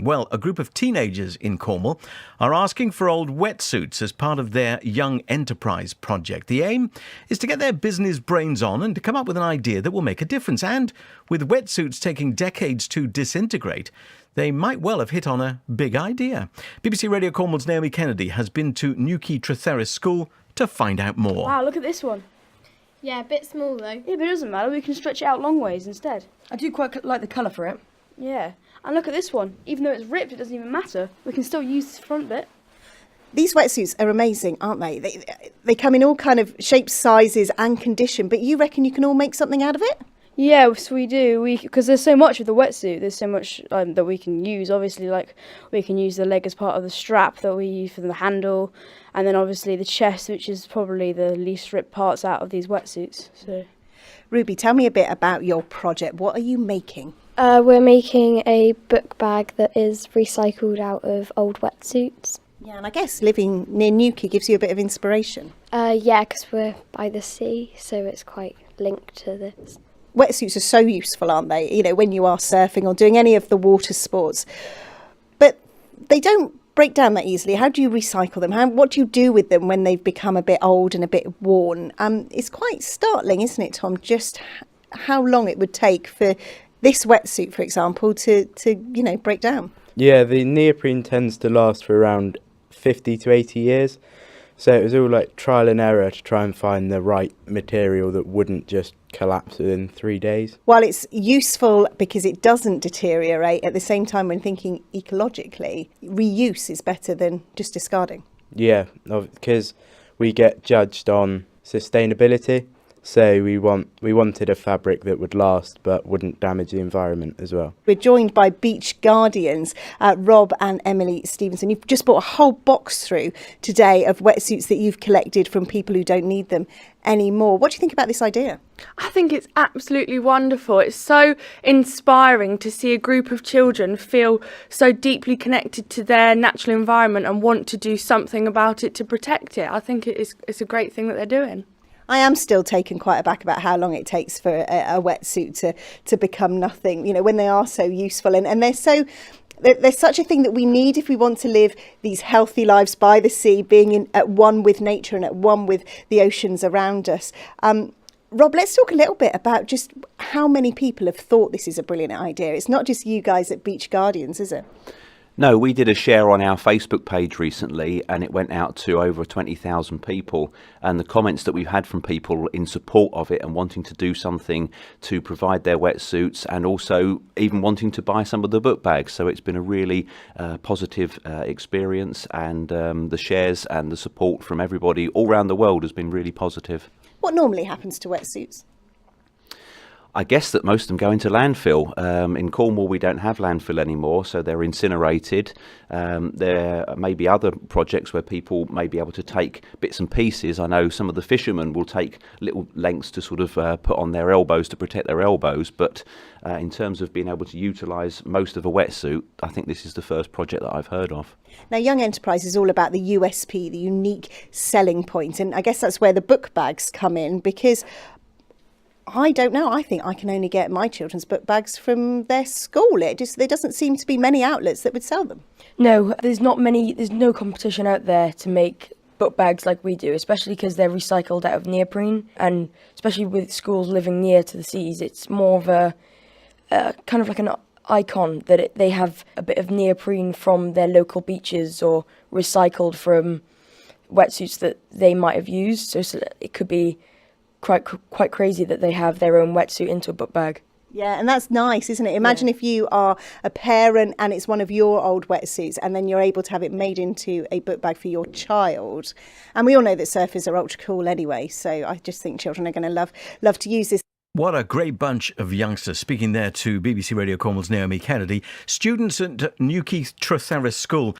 Well, a group of teenagers in Cornwall are asking for old wetsuits as part of their Young Enterprise project. The aim is to get their business brains on and to come up with an idea that will make a difference. And with wetsuits taking decades to disintegrate, they might well have hit on a big idea. BBC Radio Cornwall's Naomi Kennedy has been to Newquay Tretherras School to find out more. Wow, look at this one. Yeah, a bit small though. Yeah, but it doesn't matter. We can stretch it out long ways instead. I do quite like the colour for it. Yeah. And look at this one. Even though it's ripped, it doesn't even matter. We can still use this front bit. These wetsuits are amazing, aren't they? They come in all kind of shapes, sizes and condition, but you reckon you can all make something out of it? Yes, we do. Because there's so much of the wetsuit. There's so much that we can use. Obviously, like we can use the leg as part of the strap that we use for the handle, and then obviously the chest, which is probably the least ripped parts out of these wetsuits. So, Ruby, tell me a bit about your project. What are you making? We're making a book bag that is recycled out of old wetsuits. Yeah, and I guess living near Newquay gives you a bit of inspiration. Yeah, because we're by the sea, so it's quite linked to this. Wetsuits are so useful, aren't they? You know, when you are surfing or doing any of the water sports. But they don't break down that easily. How do you recycle them? What do you do with them when they've become a bit old and a bit worn? It's quite startling, isn't it, Tom, just how long it would take for this wetsuit, for example, to break down? Yeah, the neoprene tends to last for around 50 to 80 years. So it was all like trial and error to try and find the right material that wouldn't just collapse within 3 days. While it's useful because it doesn't deteriorate, at the same time when thinking ecologically, reuse is better than just discarding. Yeah, because we get judged on sustainability. So we wanted a fabric that would last but wouldn't damage the environment as well. We're joined by beach guardians, Rob and Emily Stevenson. You've just brought a whole box through today of wetsuits that you've collected from people who don't need them anymore. What do you think about this idea? I think it's absolutely wonderful. It's so inspiring to see a group of children feel so deeply connected to their natural environment and want to do something about it to protect it. I think it's a great thing that they're doing. I am still taken quite aback about how long it takes for a wetsuit to become nothing, you know, when they are so useful. And they're such a thing that we need if we want to live these healthy lives by the sea, being at one with nature and at one with the oceans around us. Rob, let's talk a little bit about just how many people have thought this is a brilliant idea. It's not just you guys at Beach Guardians, is it? No, we did a share on our Facebook page recently and it went out to over 20,000 people, and the comments that we've had from people in support of it and wanting to do something to provide their wetsuits and also even wanting to buy some of the book bags. So it's been a really positive experience, and the shares and the support from everybody all around the world has been really positive. What normally happens to wetsuits? I guess that most of them go into landfill. In Cornwall, we don't have landfill anymore, so they're incinerated. There may be other projects where people may be able to take bits and pieces. I know some of the fishermen will take little lengths to sort of put on their elbows to protect their elbows, but in terms of being able to utilise most of a wetsuit, I think this is the first project that I've heard of. Now, Young Enterprise is all about the USP, the unique selling point, and I guess that's where the book bags come in, because I don't know. I think I can only get my children's book bags from their school. There doesn't seem to be many outlets that would sell them. No, there's no competition out there to make book bags like we do, especially because they're recycled out of neoprene, and especially with schools living near to the seas, it's more of a kind of like an icon that they have a bit of neoprene from their local beaches or recycled from wetsuits that they might have used. So it could be quite crazy that they have their own wetsuit into a book bag. Yeah, and that's nice, isn't it? Imagine if you are a parent and it's one of your old wetsuits and then you're able to have it made into a book bag for your child. And we all know that surfers are ultra cool anyway, so I just think children are going to love to use this. What a great bunch of youngsters. Speaking there to BBC Radio Cornwall's Naomi Kennedy, students at Newquay Tretherras School